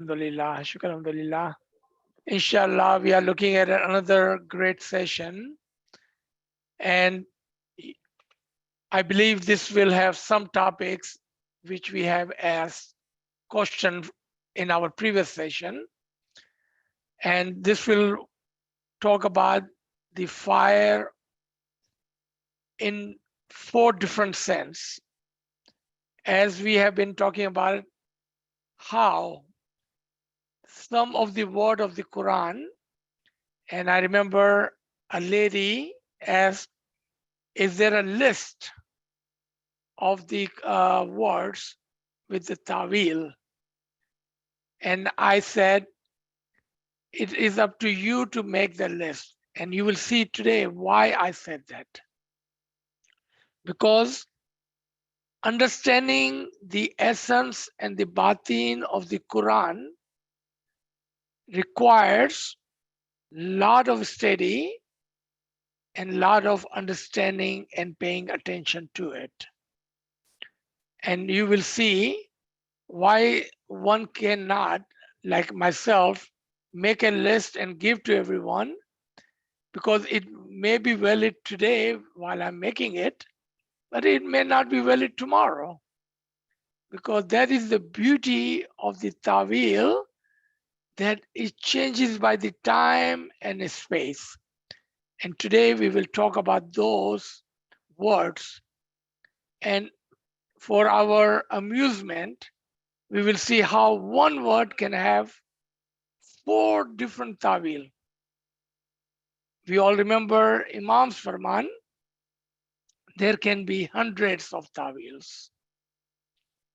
Alhamdulillah. Shukr, Alhamdulillah. Inshallah, we are looking at another great session. And I believe this will have some topics which we have asked question in our previous session. And this will talk about the fire in 4 different sense. As we have been talking about how some of the word of the Quran, and I remember a lady asked, is there a list of the words with the Taweil? And I said, it is up to you to make the list. And you will see today why I said that. Because understanding the essence and the batin of the Quran requires lot of study and lot of understanding and paying attention to it. And you will see why one cannot, like myself, make a list and give to everyone, because it may be valid today while I'm making it, but it may not be valid tomorrow. Because that is the beauty of the Taweil, that it changes by the time and space. And today we will talk about those words. And for our amusement, we will see how one word can have 4 different Taweil. We all remember Imam's Farman. There can be hundreds of Taweils.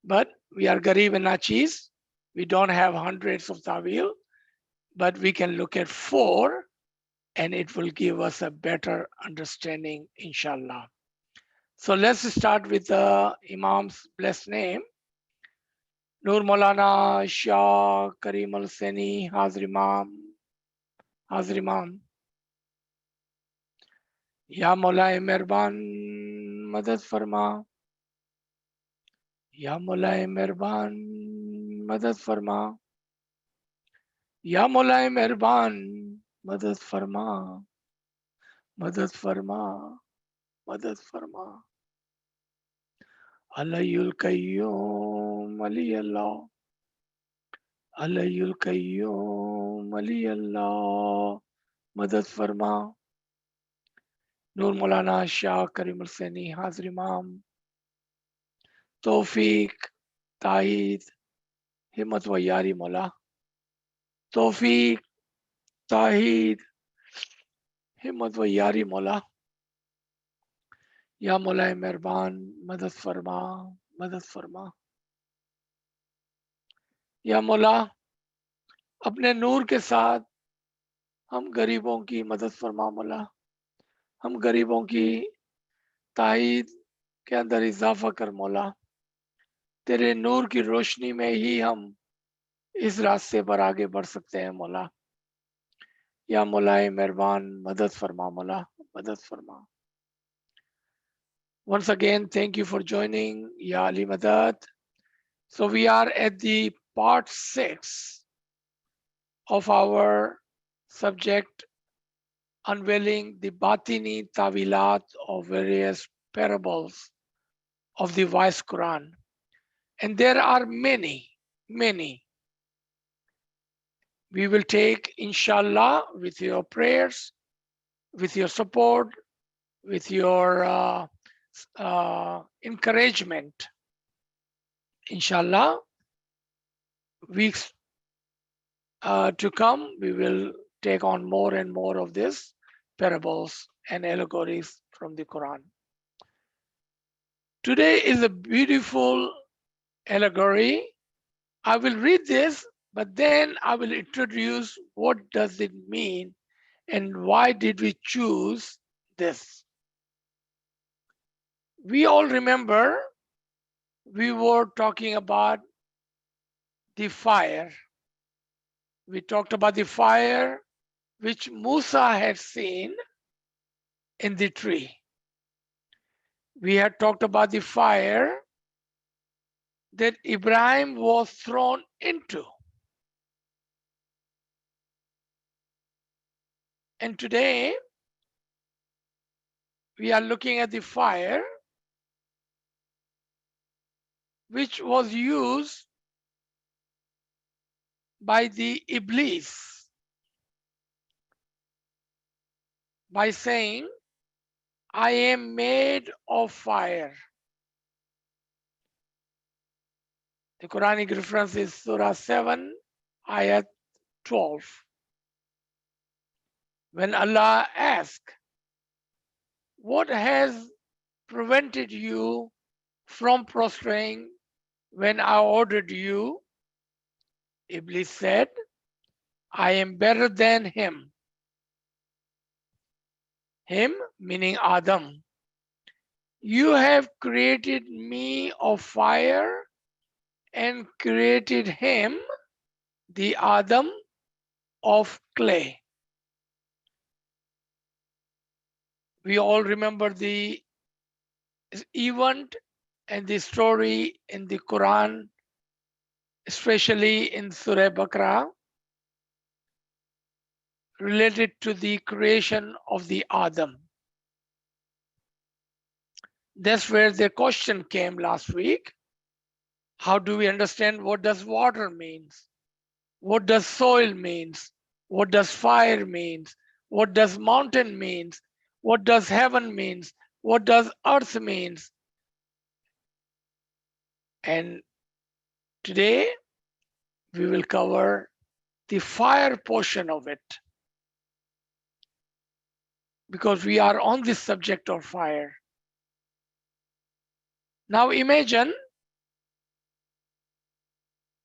But we are Garib and Nachis. We don't have hundreds of Taweil, but we can look at 4 and it will give us a better understanding, inshallah. So let's start with the Imam's blessed name. Nur Maulana Shah Karim Al Sani Hazir Imam. Hazir Imam. Ya Maulay Mehrban Madad Farma. Ya Maulay Mehrban Madad Farma. Ya Maulay Mehrban Madad Farma. Madad Farma. Madad Farma. Alayul Qayyum Ali Allah. Alayul Qayyum Ali Allah. Madad Farma. Nur Maulana Shah Karim Al Sani Hazir Imam. Tawfiq, Taid, Himmat wa Yari Maula. Tawfiq, Taid, Himmat wa Yari Maula. Ya Maulay Mehrban Madad Farma. Madad Farma. या मौला अपने नूर के साथ हम गरीबों की मदद फरमा मौला, हम गरीबों की ताईद के अंदर इजाफा कर मौला, तेरे नूर की रोशनी में ही हम इस रास्ते पर आगे बढ़ सकते हैं मौला. या मौलाए मेहरबान मदद फरमा मौला, मदद फरमा. Once again, thank you for joining, Ya Ali Madad. So we are at the part 6 of our subject, unveiling the Batini Taʻwīlāt of various parables of the wise Quran. And there are many, many. We will take, inshallah, with your prayers, with your support, with your encouragement, inshallah, weeks to come, we will take on more and more of this parables and allegories from the Quran. Today is a beautiful allegory. I will read this, but then I will introduce what does it mean and why did we choose this. We all remember we were talking about the fire. We talked about the fire which Musa had seen in the tree. We had talked about the fire that Ibrahim was thrown into. And today we are looking at the fire which was used by the Iblis by saying, I am made of fire. The Quranic reference is Surah 7, Ayat 12. When Allah asked, what has prevented you from prostrating when I ordered you? Iblis said, I am better than him. Him meaning Adam. You have created me of fire and created him, the Adam, of clay. We all remember the event and the story in the Quran, especially in Surah Baqarah, related to the creation of the Adam. That's where the question came last week. How do we understand what does water means? What does soil means? What does fire means? What does mountain means? What does heaven means? What does earth means? And today we will cover the fire portion of it, because we are on this subject of fire. Now imagine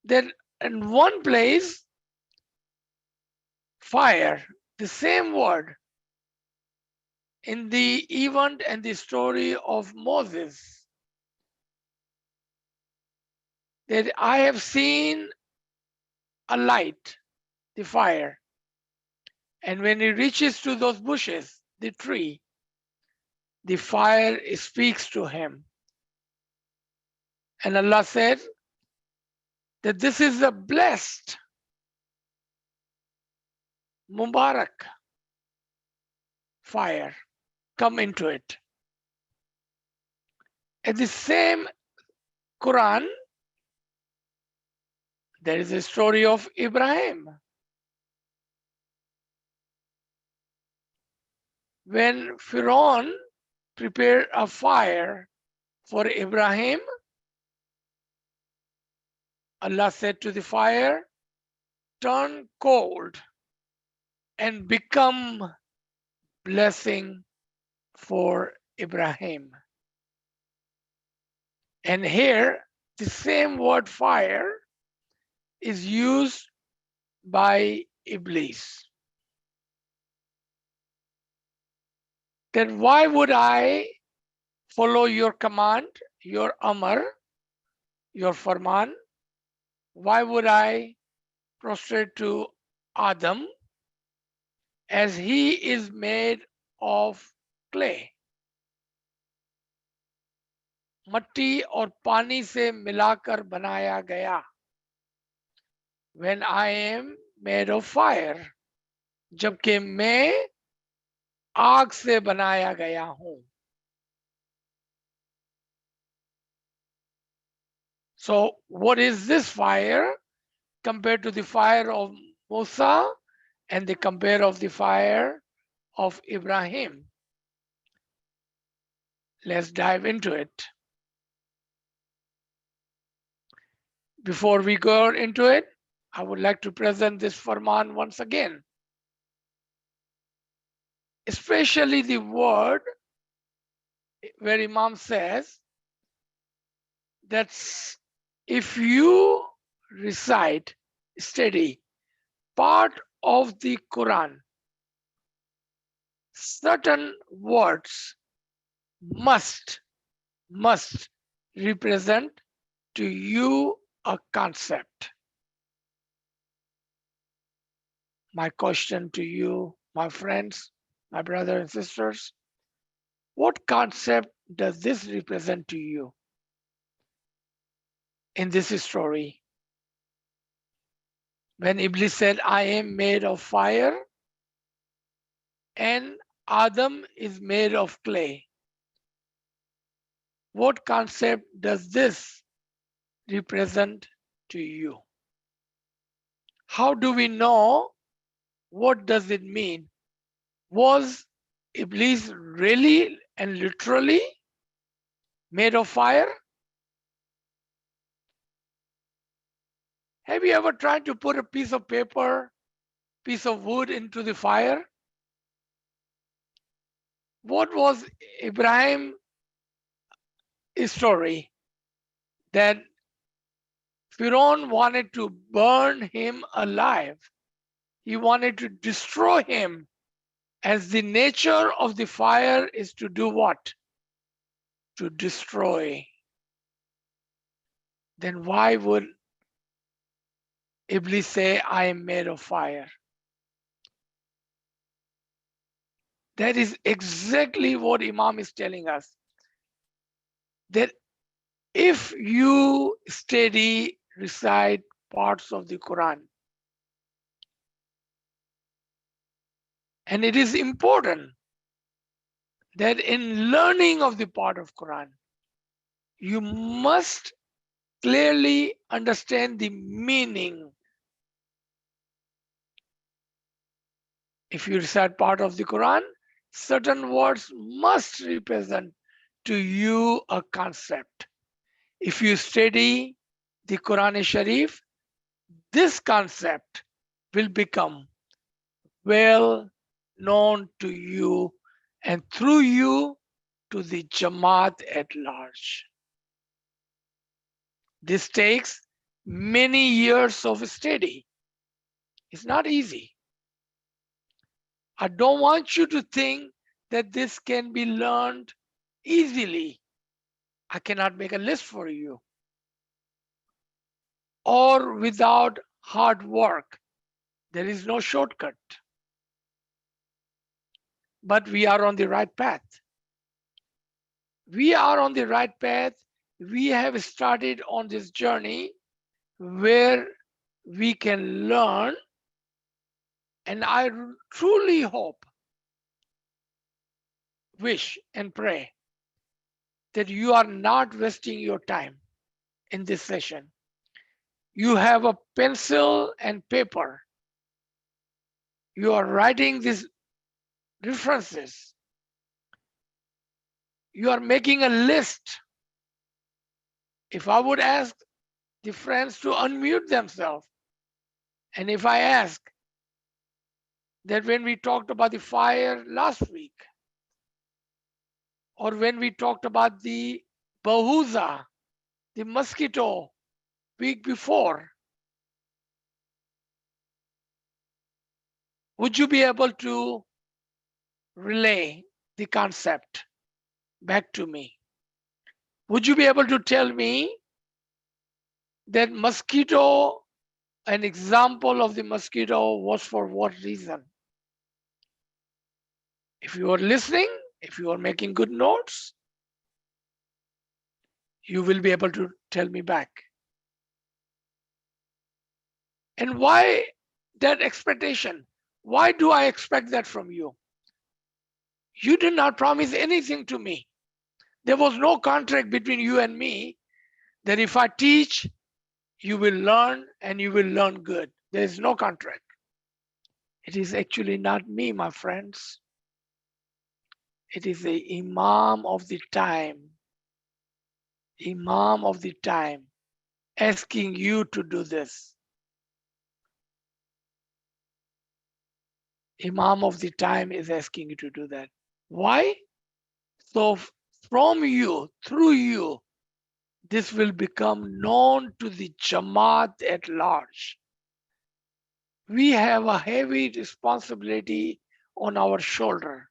that in one place, fire, the same word in the event and the story of Moses, that I have seen a light, the fire, and when it reaches to those bushes, the tree, the fire speaks to him. And Allah said that this is a blessed, Mubarak fire. Come into it. At the same Quran, there is a story of Ibrahim. When Pharaoh prepared a fire for Ibrahim, Allah said to the fire, turn cold and become blessing for Ibrahim. And here, the same word fire is used by Iblis. Then why would I follow your command, your amr, your farman? Why would I prostrate to Adam as he is made of clay? मट्टी और पानी से मिलाकर बनाया गया. When I am made of fire, जबकि मैं आग से बनाया गया हूं. So what is this fire compared to the fire of Musa and the compare of the fire of Ibrahim? Let's dive into it. Before we go into it, I would like to present this Farman once again. Especially the word where Imam says that if you recite, study part of the Quran, certain words must represent to you a concept. My question to you, my friends, my brothers and sisters, what concept does this represent to you in this story? When Iblis said, I am made of fire and Adam is made of clay. What concept does this represent to you? How do we know? What does it mean? Was Iblis really and literally made of fire? Have you ever tried to put a piece of paper, piece of wood into the fire? What was Ibrahim's story? That Pharaoh wanted to burn him alive. He wanted to destroy him, as the nature of the fire is to do what? To destroy. Then why would Iblis say, I am made of fire? That is exactly what Imam is telling us. That if you study, recite parts of the Quran, and it is important that in learning of the part of Quran, you must clearly understand the meaning. If you recite part of the Quran, certain words must represent to you a concept. If you study the Quran Sharif, this concept will become well known to you and through you to the Jamaat at large. This takes many years of study. It's not easy. I don't want you to think that this can be learned easily. I cannot make a list for you. Or without hard work. There is no shortcut. But we are on the right path. We are on the right path. We have started on this journey where we can learn. And I truly hope, wish, and pray that you are not wasting your time in this session. You have a pencil and paper. You are writing these references. You are making a list. If I would ask the friends to unmute themselves, and if I ask that when we talked about the fire last week, or when we talked about the bahuza, the mosquito, week before, would you be able to relay the concept back to me? Would you be able to tell me that mosquito, an example of the mosquito was for what reason? If you are listening, if you are making good notes, you will be able to tell me back. And why that expectation? Why do I expect that from you? You did not promise anything to me. There was no contract between you and me that if I teach, you will learn and you will learn good. There is no contract. It is actually not me, my friends. It is the Imam of the time. Imam of the time asking you to do this. Imam of the time is asking you to do that. Why? So from you, through you, this will become known to the Jamaat at large. We have a heavy responsibility on our shoulder.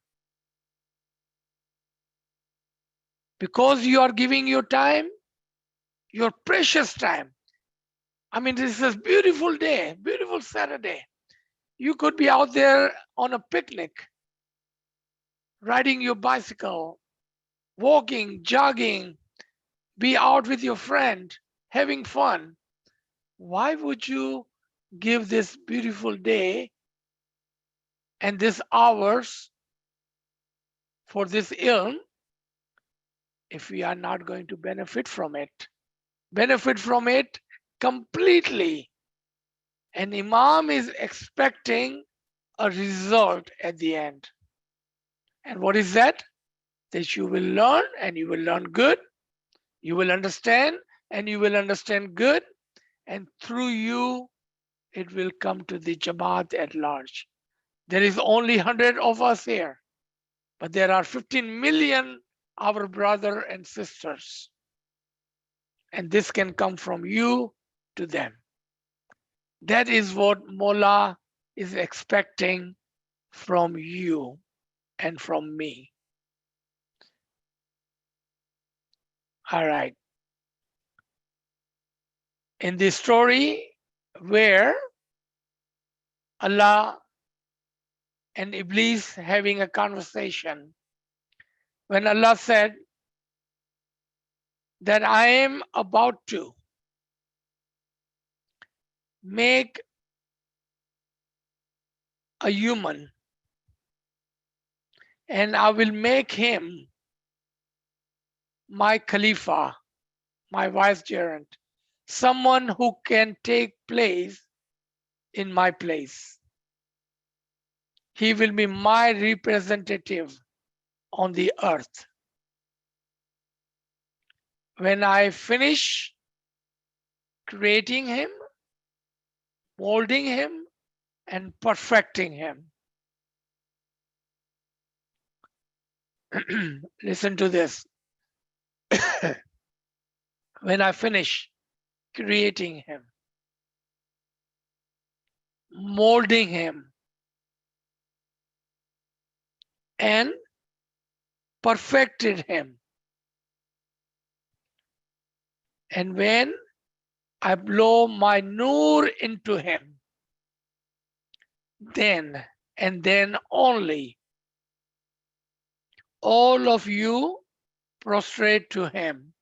Because you are giving your time, your precious time. I mean, this is a beautiful day, beautiful Saturday. You could be out there on a picnic, riding your bicycle, walking, jogging, be out with your friend, having fun. Why would you give this beautiful day and this hours for this ilm, if we are not going to benefit from it completely, and Imam is expecting a result at the end. And what is that? That you will learn, and you will learn good, you will understand, and you will understand good, and through you it will come to the Jamaat at large. There is only 100 of us here, but there are 15 million our brother and sisters, and this can come from you to them. That is what Mullah is expecting from you and from me. All right. In the story where Allah and Iblis having a conversation, when Allah said that I am about to make a human, and I will make him my Khalifa, my vicegerent, someone who can take place in my place. He will be my representative on the earth. When I finish creating him, molding him, and perfecting him. Listen to this. When I finish creating him, molding him, and perfected him, and when I blow my nur into him, then and then only all of you prostrate to him.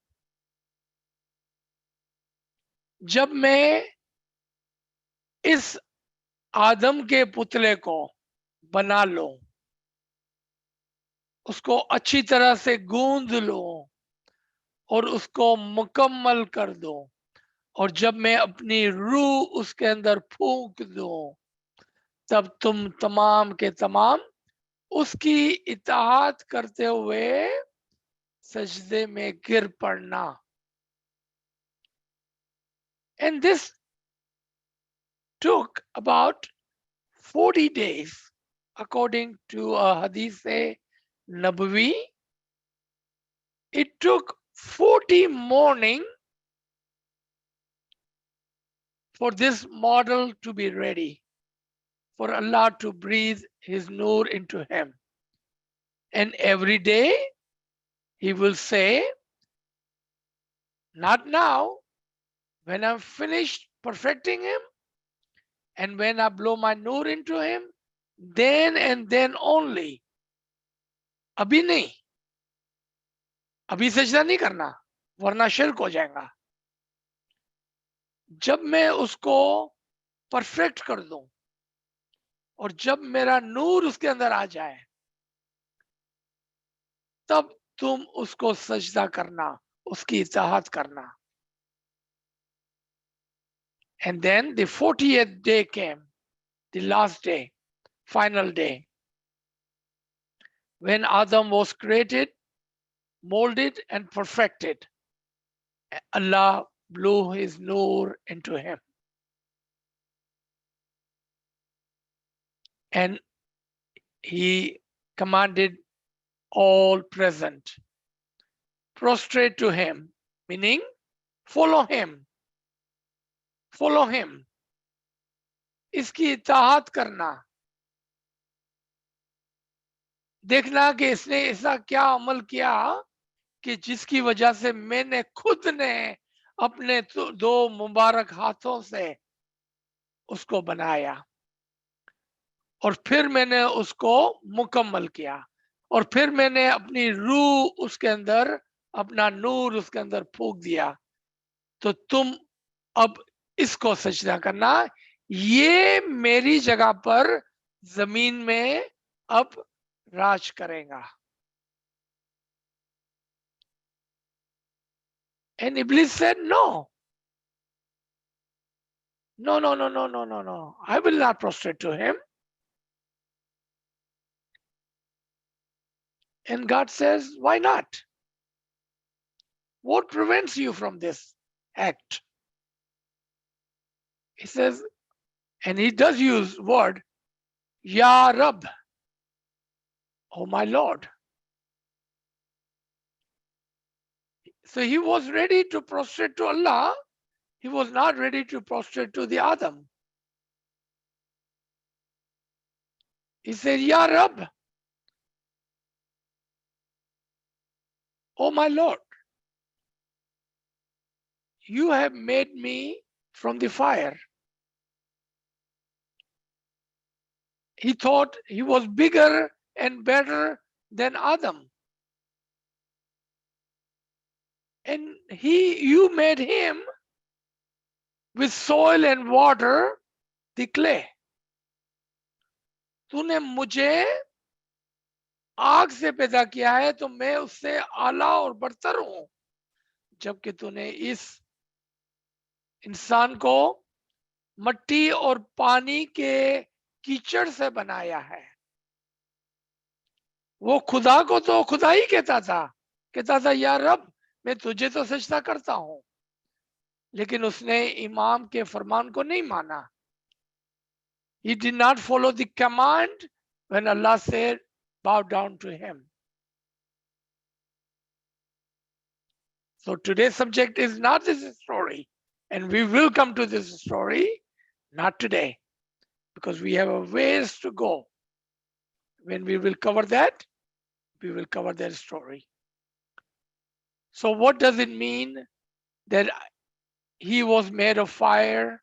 जब मैं इस आदम के पुतले को बना लूं, उसको अच्छी तरह से गूंद लूं और उसको मुकम्मल कर दूं, और जब मैं अपनी रूह उसके अंदर फूंक दूं, तब तुम तमाम के तमाम उसकी इताअत करते हुए सजदे में गिर पड़ना. And this took about 40 days according to a hadith Nabawi. It took 40 morning for this model to be ready, for Allah to breathe his nur into him. And every day he will say, not now, when I'm finished perfecting him, and when I blow my nur into him, then and then only. अभी नहीं, अभी सजदा नहीं करना, वरना शिर्क हो जाएगा. जब मैं उसको परफेक्ट कर दूं और जब मेरा नूर उसके अंदर आ जाए, तब तुम उसको सजदा करना, उसकी इताअत करना. And then the 40th day came, the last day, final day, when Adam was created, molded, and perfected. Allah blew his nur into him. And he commanded all present, prostrate to him, meaning follow him. Follow him. इसकी इताअत करना. देखना कि इसने ऐसा क्या अमल किया कि जिसकी वजह से मैंने खुद ने अपने दो मुबारक हाथों से उसको बनाया, और फिर मैंने उसको मुकम्मल किया, और फिर मैंने अपनी रूह उसके अंदर, अपना नूर उसके अंदर फूंक दिया. तो तुम अब इसको सजदा करना. ये मेरी जगह पर जमीन में अब राज करेगा. And Iblis said, no, no, no, no, no, no, no, no. I will not prostrate to him. And God says, why not? What prevents you from this act? He says, and he does use word, Ya Rab, oh my Lord. So he was ready to prostrate to Allah. He was not ready to prostrate to the Adam. He said, Ya Rab, oh my Lord, you have made me from the fire. He thought he was bigger and better than Adam. And you made him with soil and water, the clay. तूने मुझे आग से पैदा किया है तो मैं उससे आला और बरतर हूं, जबकि तूने इस इंसान को मट्टी और पानी के कीचड़ से बनाया है. वो खुदा को तो खुदा ही कहता था या रब मैं तुझे तो सजदा करता हूं, लेकिन उसने इमाम के फरमान को नहीं माना. He did not follow the command when Allah said, bow down to him. So today's subject is not this story, and we will come to this story, not today, because we have a ways to go. When we will cover that, we will cover that story. So what does it mean that he was made of fire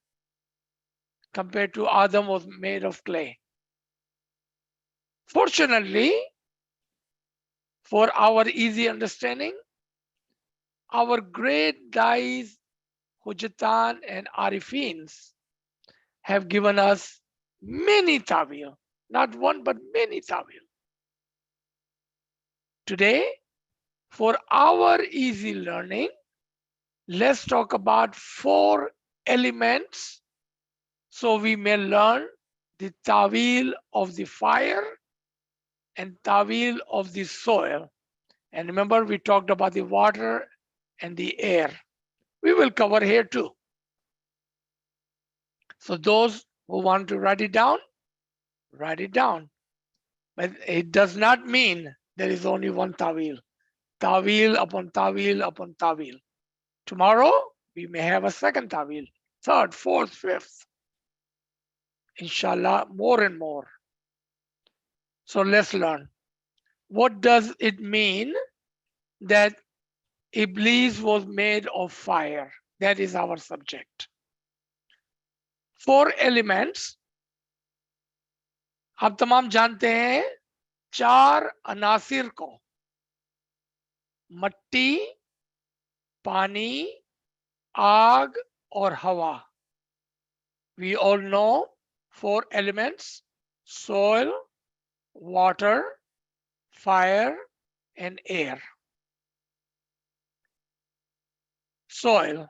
compared to Adam was made of clay? Fortunately, for our easy understanding, our great guys, Hujatan and Arifins, have given us many ta'wil, not one but many ta'wil. Today, for our easy learning, let's talk about 4 elements so we may learn the ta'wil of the fire and ta'wil of the soil. And remember, we talked about the water and the air. We will cover here too. So those who want to write it down, write it down. But it does not mean there is only one ta'wil. Ta'wil upon ta'wil upon ta'wil. Tomorrow, we may have a second ta'wil, third, fourth, fifth. Inshallah, more and more. So let's learn. What does it mean that Iblis was made of fire? That is our subject. 4 elements. आप तमाम जानते हैं 4 अनासिर को, मट्टी, पानी, आग और हवा. We all know 4 elements: soil, water, fire, and air. Soil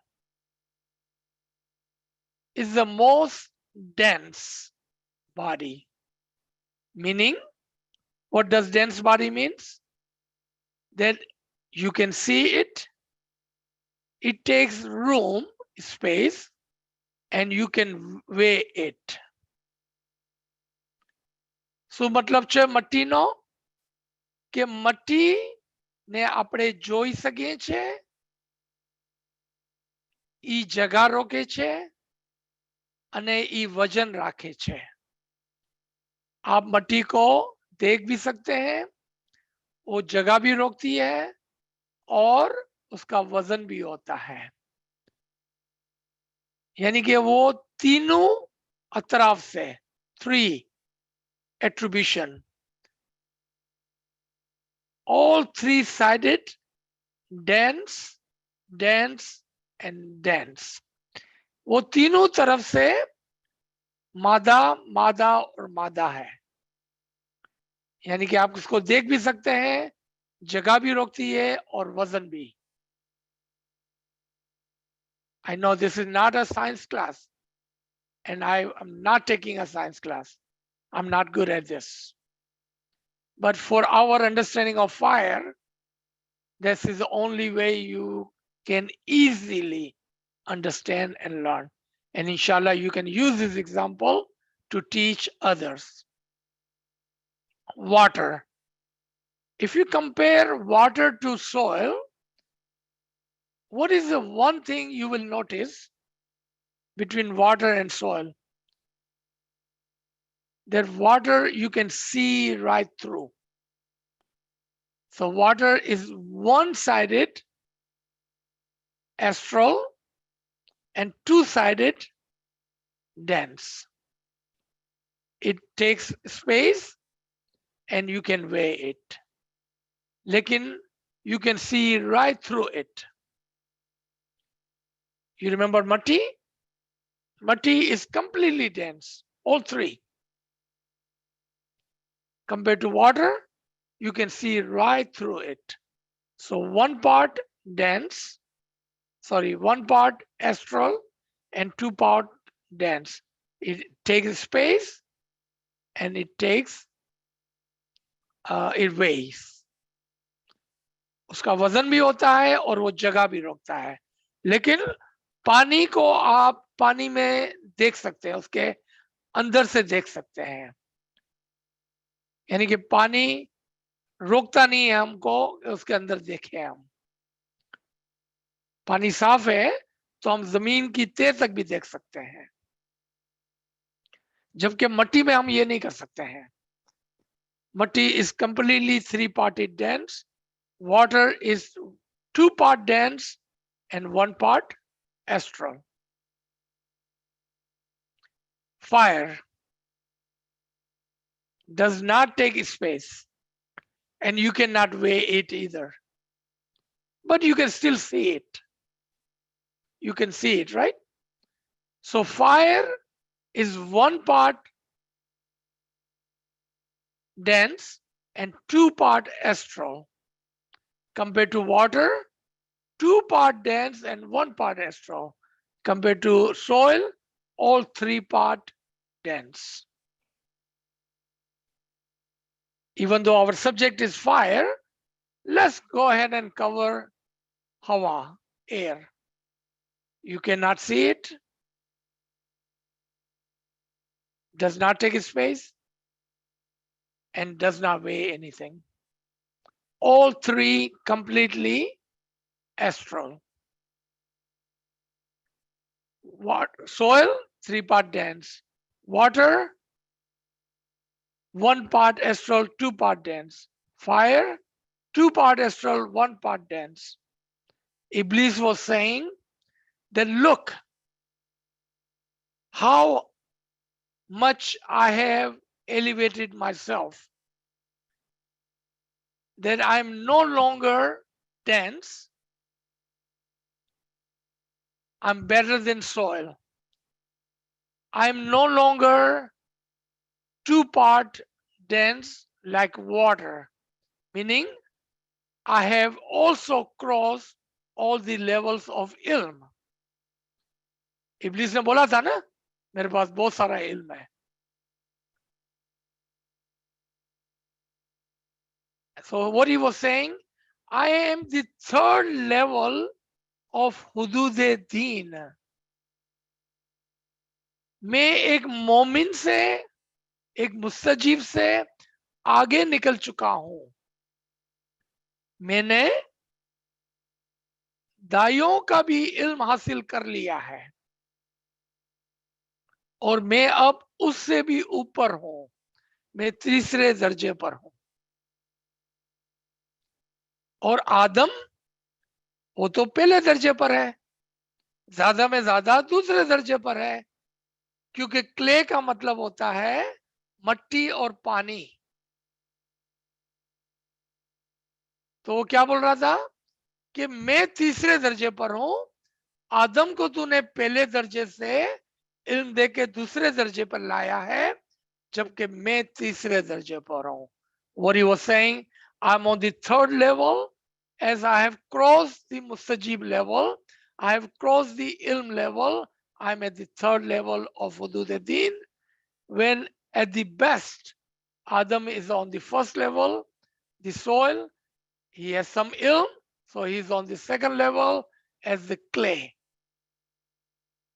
is the most dense body. Meaning, what does dense body means? That you can see it, it takes room, space, and you can weigh it. શું મતલબ છે મટ્ટીનો? કે મટ્ટી ને આપણે જોઈ શકીએ છે, ઈ જગા રોકે છે અને ઈ વજન રાખે છે. आप मट्टी को देख भी सकते हैं, वो जगह भी रोकती है और उसका वजन भी होता है. यानी कि वो तीनों अतराफ से, 3 attribution, all 3-sided, dense, dense and dense. वो तीनों तरफ से मादा, मादा और मादा है, यानी कि आप इसको देख भी सकते हैं, जगह भी रोकती है और वजन भी। I know this is not a science class and I am not taking a science class. I'm not good at this. But for our understanding of fire, this is the only way you can easily understand and learn. And inshallah, you can use this example to teach others. Water. If you compare water to soil, what is the one thing you will notice between water and soil? That water you can see right through. So water is one-sided astral and two-sided dense. It takes space and you can weigh it. Lekin you can see right through it. You remember matti? Matti is completely dense, all three. Compared to water, you can see right through it. So one part dense, one part astral and two part dense. It takes space and it weighs. उसका वजन भी होता है और वो जगह भी रोकता है। लेकिन पानी को आप पानी में देख सकते हैं, उसके अंदर से देख सकते हैं, यानी कि पानी रोकता नहीं है हमको, उसके अंदर देखे हम। पानी साफ है तो हम जमीन की तह तक भी देख सकते हैं, जबकि मट्टी में हम ये नहीं कर सकते हैं। मट्टी is completely three-parted dense. Water is two-part dense and one part astral. Fire does not take space and you cannot weigh it either. But you can still see it. You can see it, right? So fire is one part dense and two part astral. Compared to water, two part dense and one part astral. Compared to soil, all three part dense. Even though our subject is fire, let's go ahead and cover hawa, air. You cannot see it, does not take space, and does not weigh anything. All three completely astral. Soil, three part dense. Water, one part astral, two part dense. Fire, two part astral, one part dense. Iblis was saying that look how much I have elevated myself, that I'm no longer dense, I'm better than soil. I'm no longer two part dense like water, meaning I have also crossed all the levels of ilm. इब्लीस ने बोला था ना, मेरे पास बहुत सारा इल्म है. So what he was saying, I am the third level of हुदूद-ए-दीन. मैं एक मोमिन से, एक मुस्तजीब से आगे निकल चुका हूं. मैंने दाइयों का भी इल्म हासिल कर लिया है और मैं अब उससे भी ऊपर हूं. मैं तीसरे दर्जे पर हूं. और आदम वो तो पहले दर्जे पर है, ज्यादा में ज्यादा दूसरे दर्जे पर है, क्योंकि क्ले का मतलब होता है मट्टी और पानी. तो वो क्या बोल रहा था कि मैं तीसरे दर्जे पर हूं, आदम को तूने पहले दर्जे से इल्म देके दूसरे दर्जे पर लाया है, जबकि मैं तीसरे दर्जे पर हूं. What he was saying, I'm on the third level. As I have crossed the mustajib level, I have crossed the ilm level. I'm at the third level of hudud ad-din. When at the best, Adam is on the first level, the soil. He has some ilm, so he's on the second level as the clay.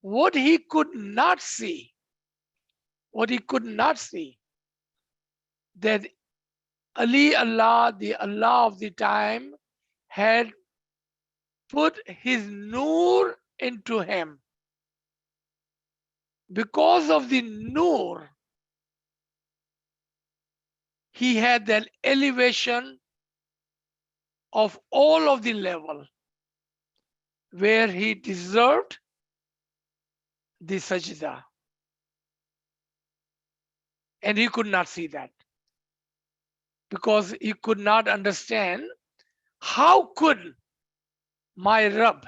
What he could not see, that Allah, the Allah of the time, had put his nur into him. Because of the nur, he had that elevation of all of the level where he deserved the sajda. And he could not see that because he could not understand how could my Rabb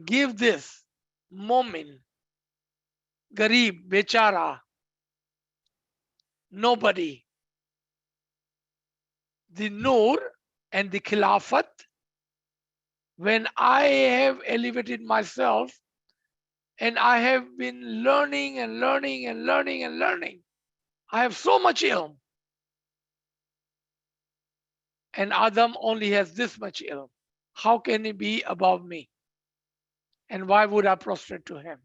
give this Momin, Garib, Bechara, nobody, the Nur and the Khilafat, when I have elevated myself and I have been learning and learning and learning and learning. I have so much ilm. And Adam only has this much ilm. How can he be above me? And why would I prostrate to him?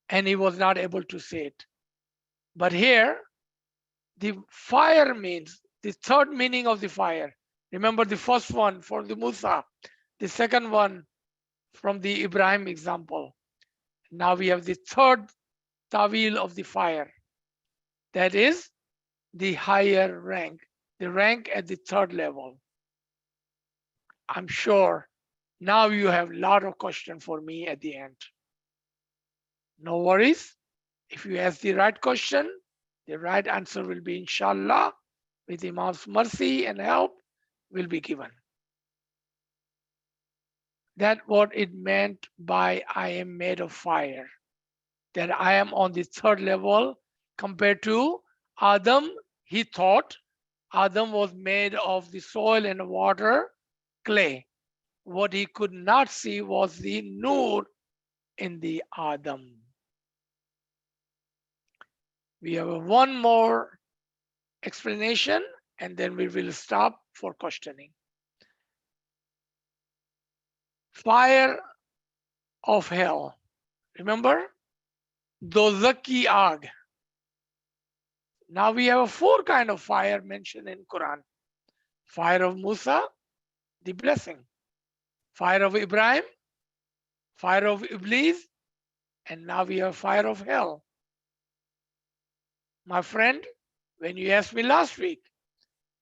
And he was not able to say it. But here, the fire means the third meaning of the fire. Remember the first one for the Musa, the second one from the Ibrahim example. Now we have the third Tawil of the fire. That is the higher rank, the rank at the third level. I'm sure now you have a lot of questions for me at the end. No worries. If you ask the right question, the right answer will be inshallah, with Imam's mercy and help, will be given. That's what it meant by I am made of fire. That I am on the third level compared to Adam. He thought Adam was made of the soil and water, clay. What he could not see was the nur in the Adam. We have one more explanation and then we will stop for questioning. Fire of hell. Remember? Dozaki Ag. Now we have 4 kinds of fire mentioned in Quran. Fire of Musa, the blessing. Fire of Ibrahim, fire of Iblis, and now we have fire of hell. My friend, when you asked me last week,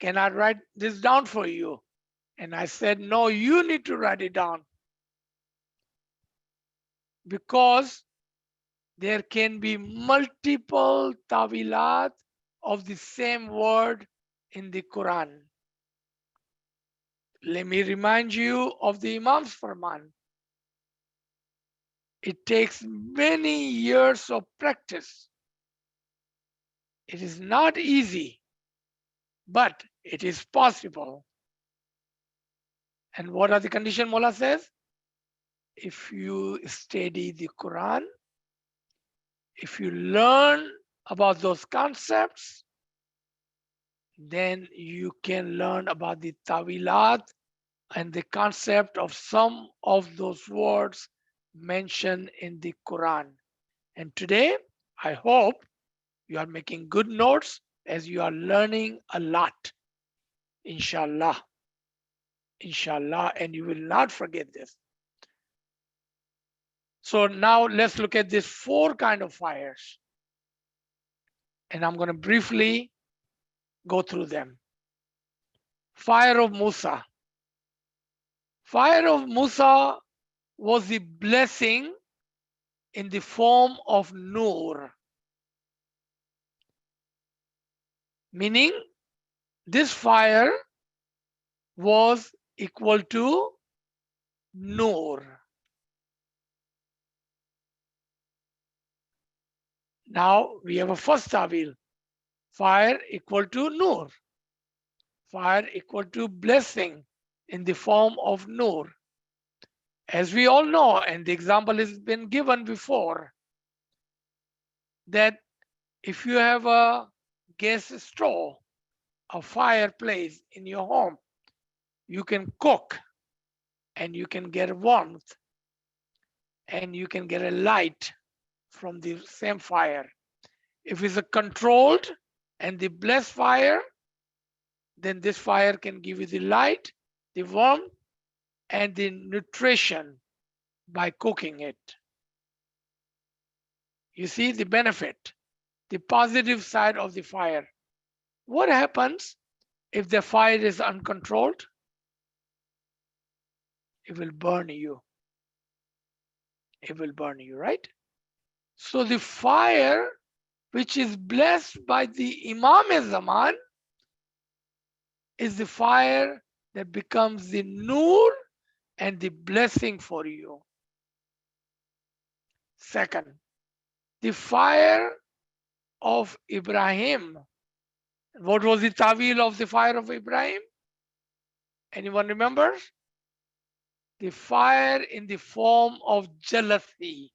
can I write this down for you? And I said, no, you need to write it down. Because there can be multiple tawilat of the same word in the Quran. Let me remind you of the Imam's Farman. It takes many years of practice. It is not easy, but it is possible. And what are the conditions Mullah says? If you study the Quran, if you learn about those concepts, then you can learn about the Tawilat and the concept of some of those words mentioned in the Quran. And today, I hope you are making good notes as you are learning a lot. Inshallah. Inshallah, and you will not forget this. So now let's look at these 4 kinds of fires. And I'm going to briefly go through them. Fire of Musa. Fire of Musa was the blessing in the form of Nur. Meaning, this fire was equal to Nur. Now we have a first Tawil. Fire equal to Nur. Fire equal to blessing in the form of Nur. As we all know, and the example has been given before, that if you have a gas stove, a fireplace in your home, you can cook and you can get warmth and you can get a light from the same fire. If it's a controlled and the blessed fire, then this fire can give you the light, the warmth, and the nutrition by cooking it. You see the benefit, the positive side of the fire. What happens if the fire is uncontrolled? It will burn you. It will burn you, right? So the fire which is blessed by the Imam-e-Zaman is the fire that becomes the nur and the blessing for you. Second, the fire of Ibrahim. What was the tawil of the fire of Ibrahim? Anyone remembers? The fire in the form of jealousy.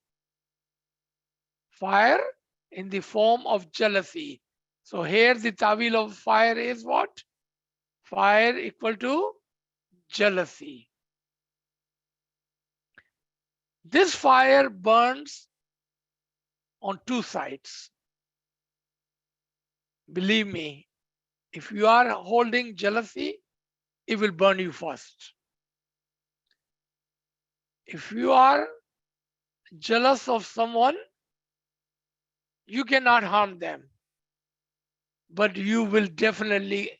Fire in the form of jealousy. So here the tawil of fire is what? Fire equal to jealousy. This fire burns on two sides. Believe me, if you are holding jealousy, it will burn you first. If you are jealous of someone, you cannot harm them, but you will definitely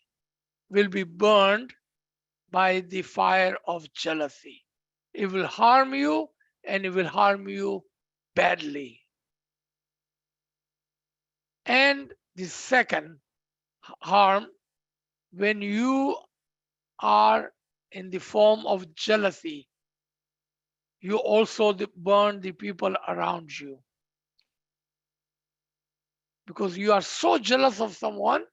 will be burned by the fire of jealousy. It will harm you and it will harm you badly. And the second harm, when you are in the form of jealousy, you also burn the people around you. Because you are so jealous of someone,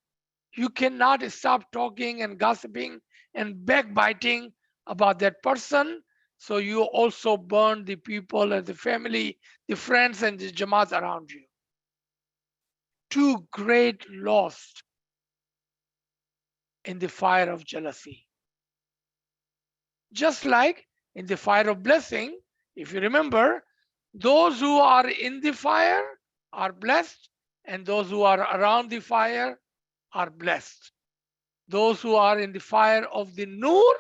you cannot stop talking and gossiping and backbiting about that person. So you also burn the people and the family, the friends and the jamaat around you. Two great loss in the fire of jealousy. Just like in the fire of blessing, if you remember, those who are in the fire are blessed, and those who are around the fire are blessed. Those who are in the fire of the nur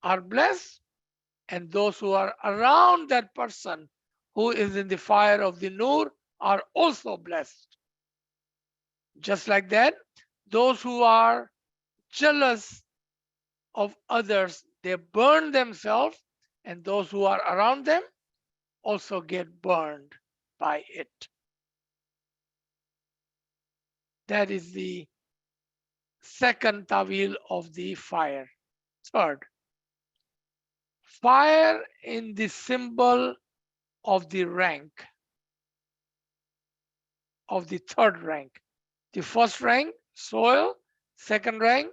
are blessed, and those who are around that person who is in the fire of the nur are also blessed. Just like that, those who are jealous of others, they burn themselves, and those who are around them also get burned by it. That is the second tawil of the fire. Third, fire in the symbol of the rank, of the third rank. The first rank, soil. Second rank,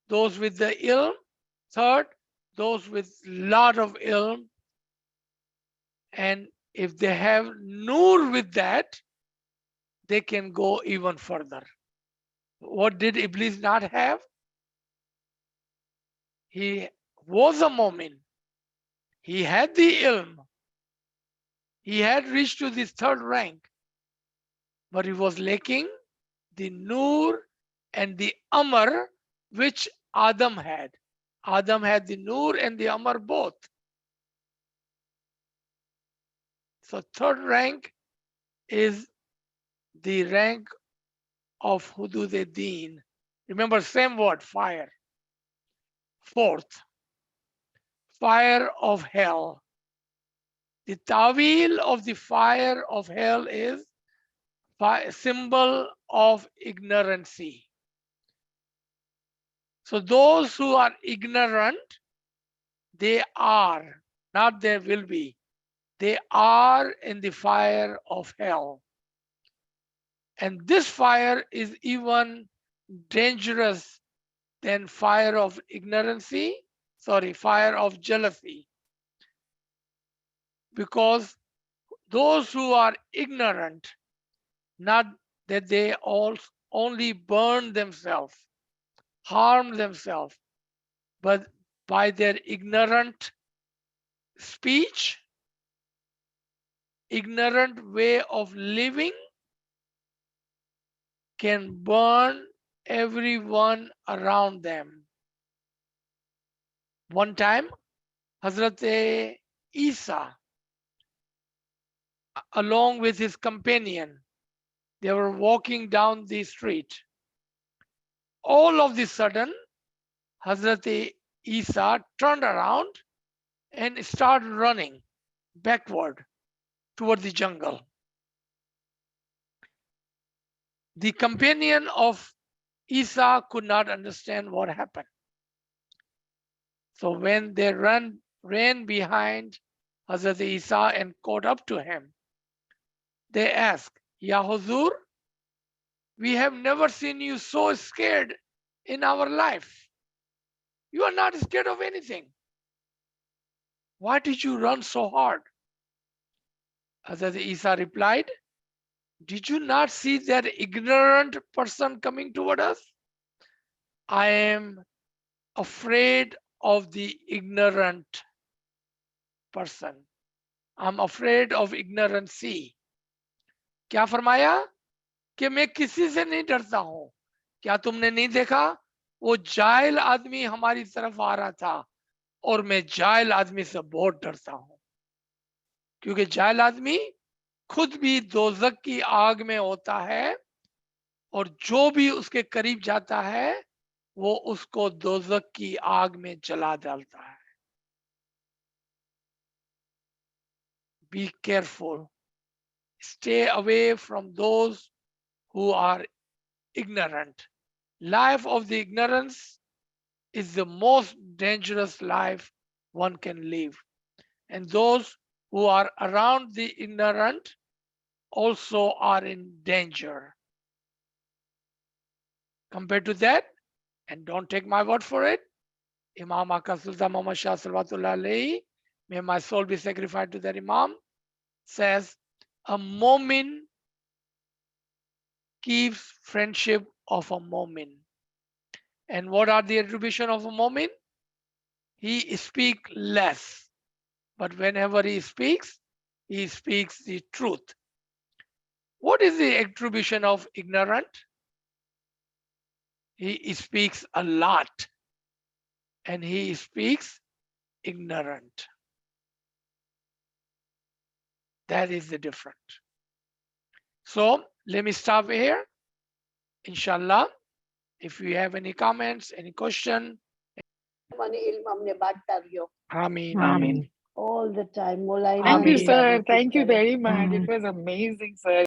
those with the ilm. Third, those with lot of ilm. And if they have nur with that, they can go even further. What did Iblis not have? He was a mu'min. He had the ilm. He had reached to this third rank, but he was lacking the nur and the amr which Adam had. Adam had the nur and the amr both. So third rank is the rank of hudud-e-deen. Remember, same word, fire. Fourth, fire of hell. The tawil of the fire of hell is symbol of ignorancy. So those who are ignorant, they are, not there will be, they are in the fire of hell. And this fire is even dangerous than fire of fire of jealousy. Because those who are ignorant, not that they all only burn themselves, harm themselves, but by their ignorant speech, ignorant way of living, can burn everyone around them. One time, Hazrat Isa, along with his companion, they were walking down the street. All of a sudden, Hazrat Isa turned around and started running backward toward the jungle. The companion of Isa could not understand what happened. So when they ran behind Hazrat Isa and caught up to him, they asked, Ya Huzur, we have never seen you so scared in our life. You are not scared of anything. Why did you run so hard? Hazrat Isa replied, did you not see that ignorant person coming toward us? I am afraid of the ignorant person. I'm afraid of ignorancy. क्या फरमाया कि मैं किसी से नहीं डरता हूं. क्या तुमने नहीं देखा वो जाहिल आदमी हमारी तरफ आ रहा था और मैं जाहिल आदमी से बहुत डरता हूं, क्योंकि जाहिल आदमी खुद भी दोज़ख की आग में होता है और जो भी उसके करीब जाता है वो उसको दोज़ख की आग में जला डालता है. Be careful. Stay away from those who are ignorant. Life of the ignorance is the most dangerous life one can live. And those who are around the ignorant also are in danger. Compared to that, and don't take my word for it, Imam Aka Sultan Muhammad Shah Salawatullah Alayhi, may my soul be sacrificed to that Imam, says, a mu'min keeps friendship of a mu'min. And what are the attribution of a mu'min? He speaks less, but whenever he speaks the truth. What is the attribution of ignorant? He speaks a lot and he speaks ignorant. That is the difference. So let me stop here. Inshallah, if you have any comments, any question. Ameen. Ameen. All the time. Mullah Thank you, Imam sir. Babu Thank you Kitare. very much. It was amazing, sir.